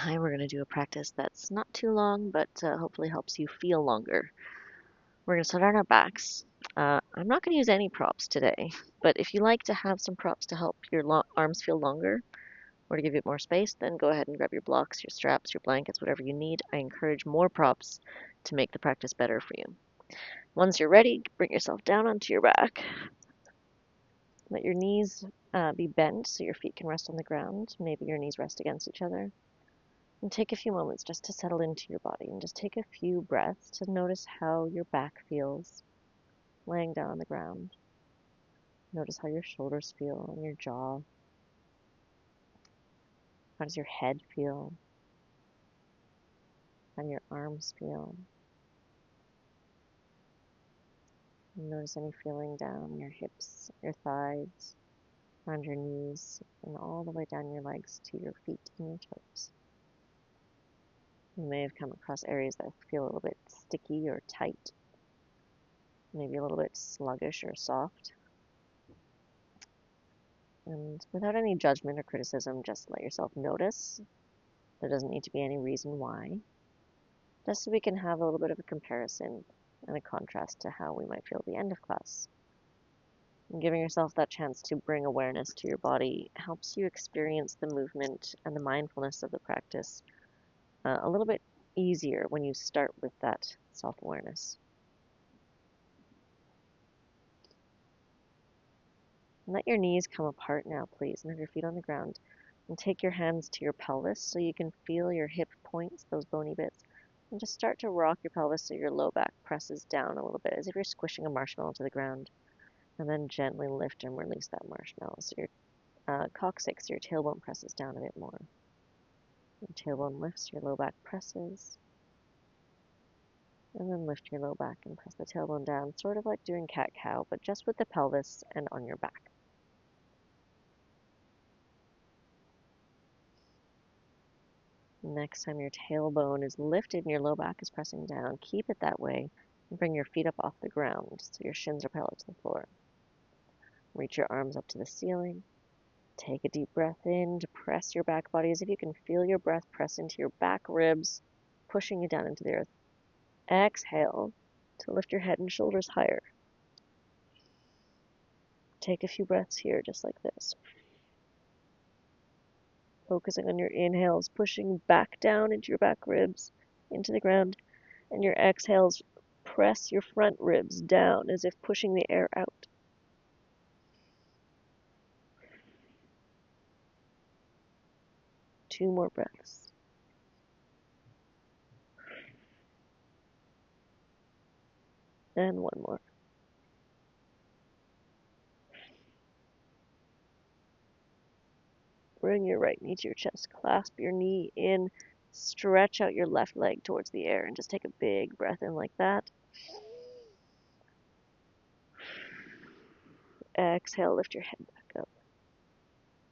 time, we're going to do a practice that's not too long, but hopefully helps you feel longer. We're going to start on our backs. I'm not going to use any props today, but if you like to have some props to help your arms feel longer or to give you more space, then go ahead and grab your blocks, your straps, your blankets, whatever you need. I encourage more props to make the practice better for you. Once you're ready, bring yourself down onto your back. Let your knees be bent so your feet can rest on the ground. Maybe your knees rest against each other. And take a few moments just to settle into your body and just take a few breaths to notice how your back feels laying down on the ground. Notice how your shoulders feel and your jaw. How does your head feel? How do your arms feel? Notice any feeling down your hips, your thighs, around your knees, and all the way down your legs to your feet and your toes. You may have come across areas that feel a little bit sticky or tight, maybe a little bit sluggish or soft. And without any judgment or criticism, just let yourself notice. There doesn't need to be any reason why, just so we can have a little bit of a comparison and a contrast to how we might feel at the end of class. And giving yourself that chance to bring awareness to your body helps you experience the movement and the mindfulness of the practice a little bit easier when you start with that self-awareness. Let your knees come apart now, please, and have your feet on the ground. And take your hands to your pelvis so you can feel your hip points, those bony bits. And just start to rock your pelvis so your low back presses down a little bit, as if you're squishing a marshmallow to the ground. And then gently lift and release that marshmallow so your coccyx, your tailbone presses down a bit more. Your tailbone lifts, your low back presses. And then lift your low back and press the tailbone down, sort of like doing cat-cow, but just with the pelvis and on your back. Next time your tailbone is lifted and your low back is pressing down, keep it that way and bring your feet up off the ground so your shins are parallel to the floor. Reach your arms up to the ceiling. Take a deep breath in to press your back body as if you can feel your breath press into your back ribs, pushing you down into the earth. Exhale to lift your head and shoulders higher. Take a few breaths here just like this. Focusing on your inhales, pushing back down into your back ribs, into the ground, and your exhales, press your front ribs down as if pushing the air out. Two more breaths. And one more. Bring your right knee to your chest, clasp your knee in, stretch out your left leg towards the air, and just take a big breath in like that. Exhale, lift your head back up.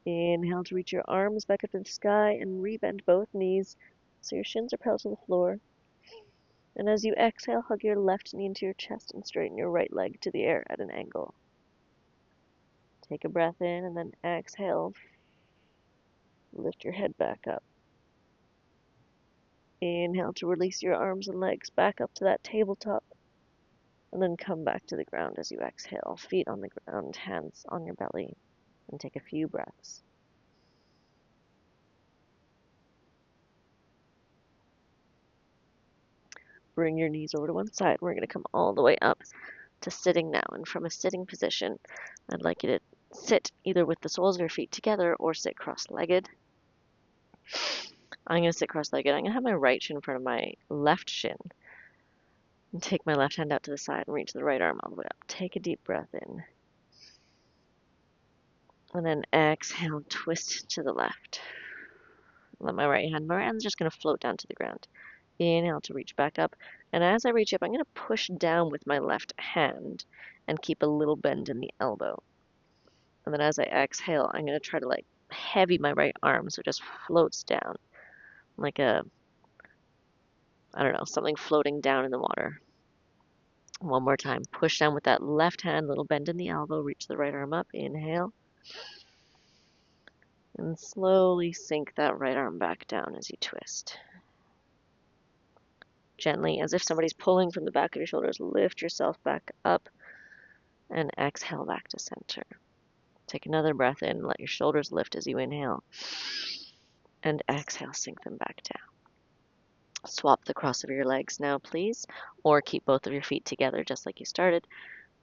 Inhale to reach your arms back up to the sky and rebend both knees so your shins are parallel to the floor. And as you exhale, hug your left knee into your chest and straighten your right leg to the air at an angle. Take a breath in and then exhale. Lift your head back up. Inhale to release your arms and legs back up to that tabletop. And then come back to the ground as you exhale. Feet on the ground, hands on your belly. And take a few breaths. Bring your knees over to one side. We're going to come all the way up to sitting now. And from a sitting position, I'd like you to sit either with the soles of your feet together or sit cross-legged. I'm going to sit cross-legged. I'm going to have my right shin in front of my left shin. And take my left hand out to the side and reach the right arm all the way up. Take a deep breath in. And then exhale, twist to the left. Let my right hand's just going to float down to the ground. Inhale to reach back up. And as I reach up, I'm going to push down with my left hand and keep a little bend in the elbow. And then as I exhale, I'm going to try to like heavy my right arm so it just floats down like a, I don't know, something floating down in the water. One more time. Push down with that left hand, little bend in the elbow, reach the right arm up. Inhale. And slowly sink that right arm back down as you twist. Gently, as if somebody's pulling from the back of your shoulders, lift yourself back up and exhale back to center. Take another breath in, let your shoulders lift as you inhale. And exhale, sink them back down. Swap the cross of your legs now, please, or keep both of your feet together just like you started.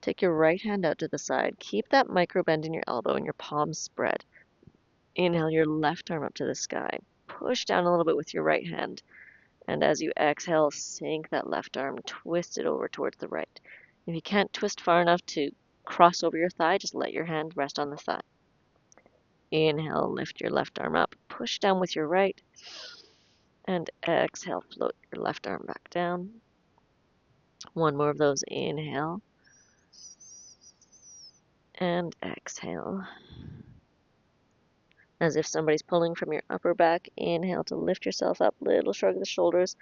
Take your right hand out to the side. Keep that micro bend in your elbow and your palms spread. Inhale your left arm up to the sky. Push down a little bit with your right hand. And as you exhale, sink that left arm, twist it over towards the right. If you can't twist far enough to cross over your thigh, just let your hand rest on the thigh. Inhale, lift your left arm up, push down with your right, and exhale, float your left arm back down. One more of those. Inhale, and exhale. As if somebody's pulling from your upper back. Inhale to lift yourself up, little shrug of the shoulders.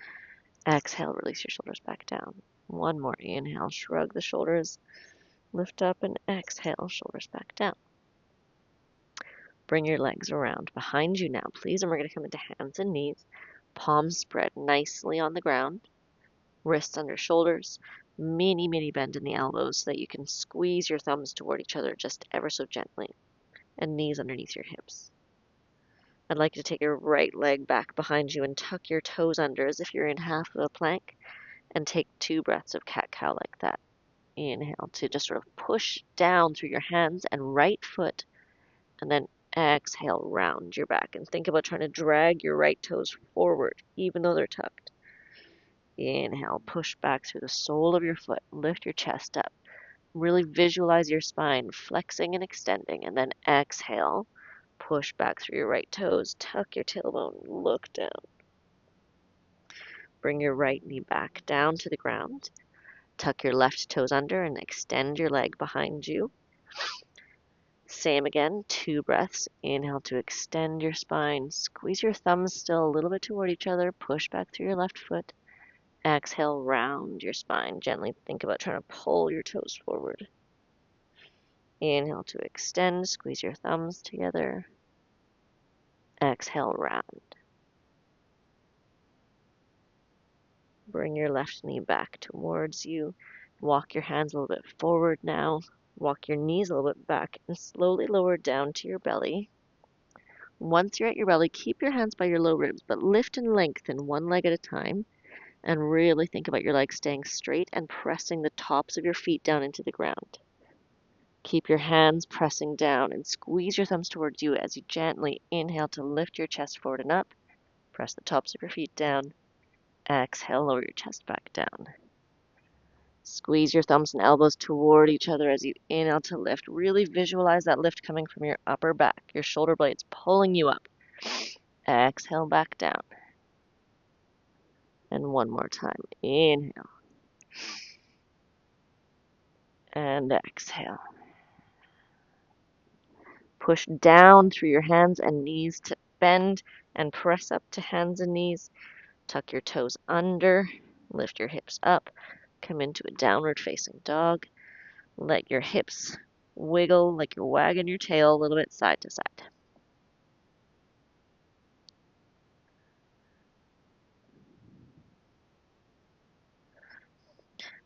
Exhale, release your shoulders back down. One more. Inhale, shrug the shoulders, lift up, and exhale, shoulders back down. Bring your legs around behind you now, please, and we're going to come into hands and knees. Palms spread nicely on the ground. Wrists under shoulders. Mini bend in the elbows so that you can squeeze your thumbs toward each other just ever so gently. And knees underneath your hips. I'd like you to take your right leg back behind you and tuck your toes under as if you're in half of a plank. And take 2 breaths of cat-cow like that. Inhale to just sort of push down through your hands and right foot. And then exhale, round your back. And think about trying to drag your right toes forward, even though they're tucked. Inhale, push back through the sole of your foot. Lift your chest up. Really visualize your spine flexing and extending. And then exhale, push back through your right toes. Tuck your tailbone, look down. Bring your right knee back down to the ground. Tuck your left toes under and extend your leg behind you. Same again, 2 breaths. Inhale to extend your spine. Squeeze your thumbs still a little bit toward each other. Push back through your left foot. Exhale, round your spine. Gently think about trying to pull your toes forward. Inhale to extend. Squeeze your thumbs together. Exhale, round. Bring your left knee back towards you. Walk your hands a little bit forward now. Walk your knees a little bit back and slowly lower down to your belly. Once you're at your belly, keep your hands by your low ribs, but lift and lengthen one leg at a time. And really think about your legs staying straight and pressing the tops of your feet down into the ground. Keep your hands pressing down and squeeze your thumbs towards you as you gently inhale to lift your chest forward and up. Press the tops of your feet down. Exhale, lower your chest back down. Squeeze your thumbs and elbows toward each other as you inhale to lift. Really visualize that lift coming from your upper back, your shoulder blades pulling you up. Exhale back down. And one more time. Inhale. And exhale. Push down through your hands and knees to bend and press up to hands and knees. Tuck your toes under. Lift your hips up. Come into a downward facing dog. Let your hips wiggle like you're wagging your tail a little bit side to side.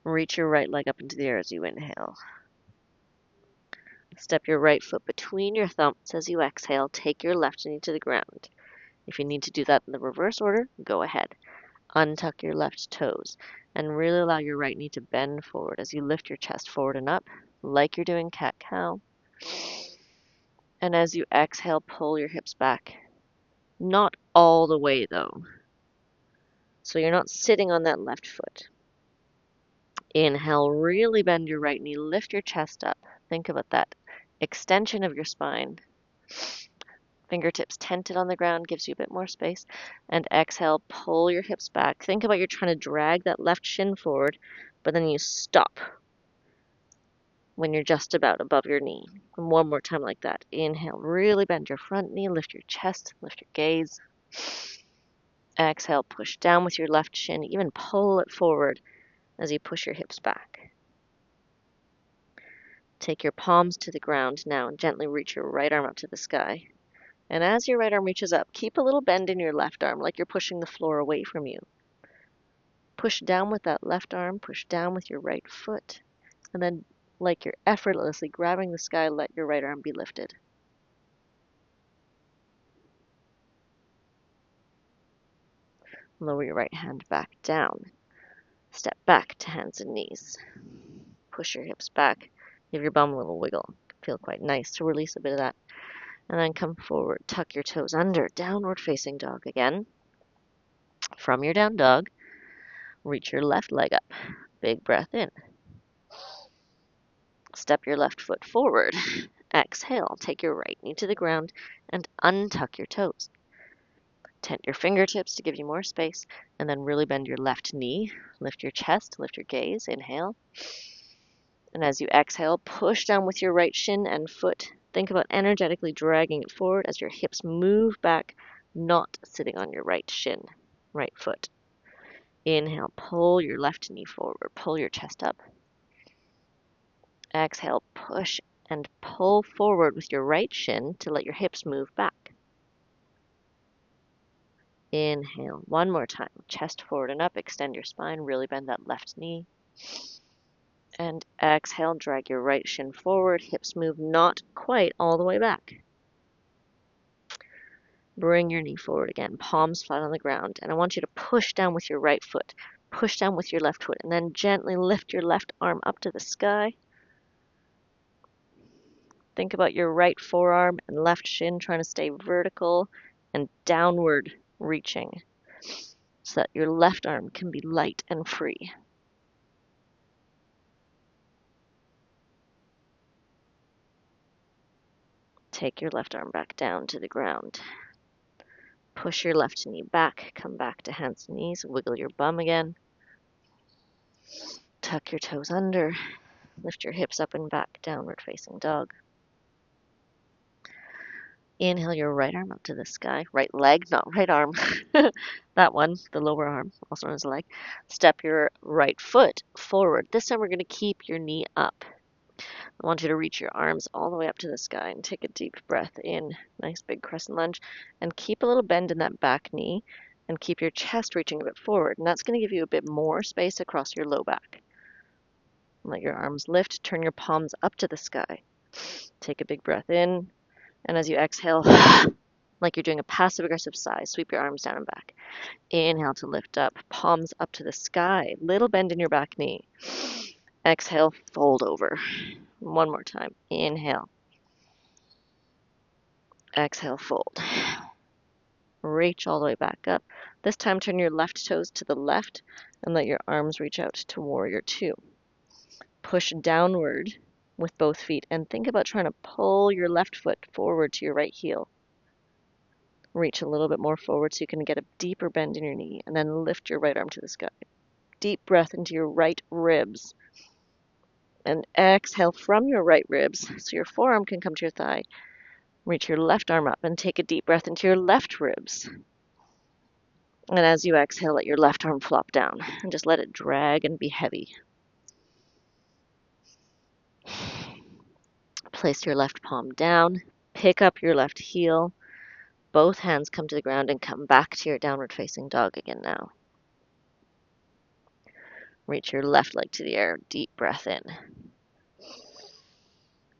Reach your right leg up into the air as you inhale. Step your right foot between your thumbs as you exhale. Take your left knee to the ground. If you need to do that in the reverse order, go ahead. Untuck your left toes and really allow your right knee to bend forward as you lift your chest forward and up like you're doing cat-cow. And as you exhale, pull your hips back. Not all the way though. So you're not sitting on that left foot. Inhale, really bend your right knee, lift your chest up. Think about that extension of your spine. Fingertips tented on the ground gives you a bit more space. And exhale, pull your hips back. Think about you're trying to drag that left shin forward, but then you stop when you're just about above your knee. And one more time like that. Inhale, really bend your front knee, lift your chest, lift your gaze. Exhale, push down with your left shin, even pull it forward as you push your hips back. Take your palms to the ground now and gently reach your right arm up to the sky. And as your right arm reaches up, keep a little bend in your left arm, like you're pushing the floor away from you. Push down with that left arm, push down with your right foot, and then, like you're effortlessly grabbing the sky, let your right arm be lifted. Lower your right hand back down. Step back to hands and knees. Push your hips back. Give your bum a little wiggle. Feel quite nice to release a bit of that. And then come forward. Tuck your toes under. Downward facing dog again. From your down dog, reach your left leg up. Big breath in. Step your left foot forward. Exhale. Take your right knee to the ground and untuck your toes. Tent your fingertips to give you more space, and then really bend your left knee. Lift your chest, lift your gaze. Inhale. And as you exhale, push down with your right shin and foot. Think about energetically dragging it forward as your hips move back, not sitting on your right shin, right foot. Inhale, pull your left knee forward, pull your chest up. Exhale, push and pull forward with your right shin to let your hips move back. Inhale, one more time, chest forward and up, extend your spine, really bend that left knee. And exhale, drag your right shin forward, hips move not quite all the way back. Bring your knee forward again, palms flat on the ground, and I want you to push down with your right foot, push down with your left foot, and then gently lift your left arm up to the sky. Think about your right forearm and left shin trying to stay vertical and downward reaching so that your left arm can be light and free. Take your left arm back down to the ground. Push your left knee back, come back to hands and knees, wiggle your bum again. Tuck your toes under, lift your hips up and back, downward facing dog. Inhale your right arm up to the sky, right leg, not right arm. That one, the lower arm, also known as a leg. Step your right foot forward. This time we're going to keep your knee up. I want you to reach your arms all the way up to the sky and take a deep breath in. Nice big crescent lunge. And keep a little bend in that back knee and keep your chest reaching a bit forward. And that's going to give you a bit more space across your low back. Let your arms lift. Turn your palms up to the sky. Take a big breath in. And as you exhale, like you're doing a passive-aggressive sigh, sweep your arms down and back. Inhale to lift up, palms up to the sky. Little bend in your back knee. Exhale, fold over. One more time. Inhale. Exhale, fold. Reach all the way back up. This time, turn your left toes to the left and let your arms reach out to warrior two. Push downward with both feet and think about trying to pull your left foot forward to your right heel. Reach a little bit more forward so you can get a deeper bend in your knee and then lift your right arm to the sky. Deep breath into your right ribs and exhale from your right ribs so your forearm can come to your thigh. Reach your left arm up and take a deep breath into your left ribs. And as you exhale, let your left arm flop down and just let it drag and be heavy. Place your left palm down, pick up your left heel, both hands come to the ground and come back to your downward facing dog again now. Reach your left leg to the air, deep breath in.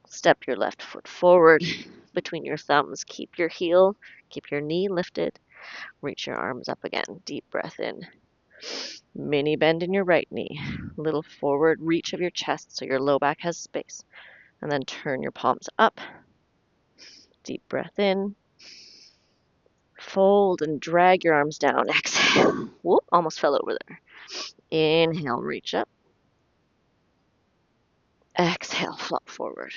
Step your left foot forward between your thumbs, keep your heel, keep your knee lifted. Reach your arms up again, deep breath in. Mini bend in your right knee, little forward reach of your chest so your low back has space. And then turn your palms up. Deep breath in. Fold and drag your arms down. Exhale. Whoop, almost fell over there. Inhale, reach up. Exhale, flop forward.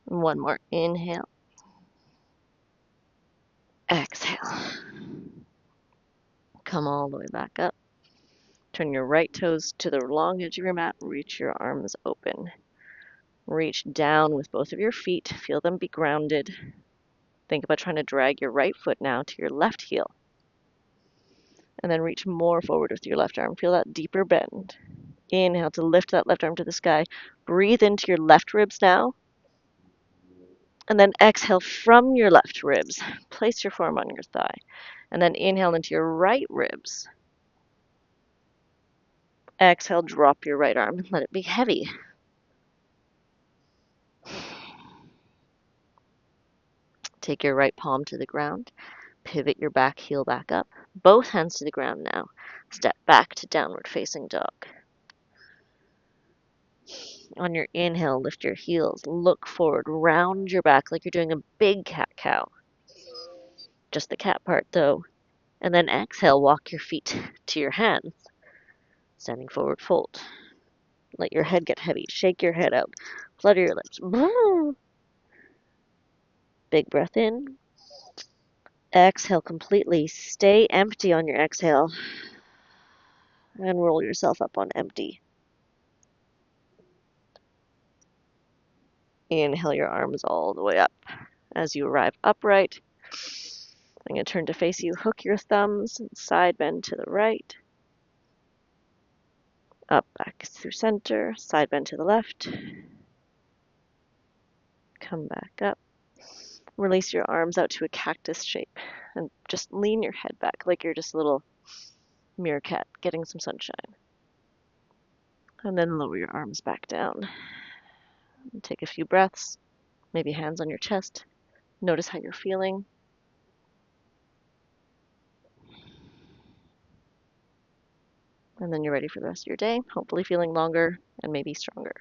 One more. Inhale. Exhale. Come all the way back up. Turn your right toes to the long edge of your mat. Reach your arms open. Reach down with both of your feet. Feel them be grounded. Think about trying to drag your right foot now to your left heel. And then reach more forward with your left arm. Feel that deeper bend. Inhale to lift that left arm to the sky. Breathe into your left ribs now. And then exhale from your left ribs. Place your forearm on your thigh. And then inhale into your right ribs. Exhale, drop your right arm and let it be heavy. Take your right palm to the ground. Pivot your back heel back up. Both hands to the ground now. Step back to downward facing dog. On your inhale, lift your heels. Look forward. Round your back like you're doing a big cat-cow. Just the cat part, though. And then exhale, walk your feet to your hands. Standing forward fold. Let your head get heavy. Shake your head out. Flutter your lips. Big breath in. Exhale completely. Stay empty on your exhale. And roll yourself up on empty. Inhale your arms all the way up. As you arrive upright, I'm going to turn to face you. Hook your thumbs and side bend to the right. Up, back through center. Side bend to the left. Come back up. Release your arms out to a cactus shape. And just lean your head back like you're just a little meerkat getting some sunshine. And then lower your arms back down. And take a few breaths. Maybe hands on your chest. Notice how you're feeling. And then you're ready for the rest of your day, hopefully feeling longer and maybe stronger.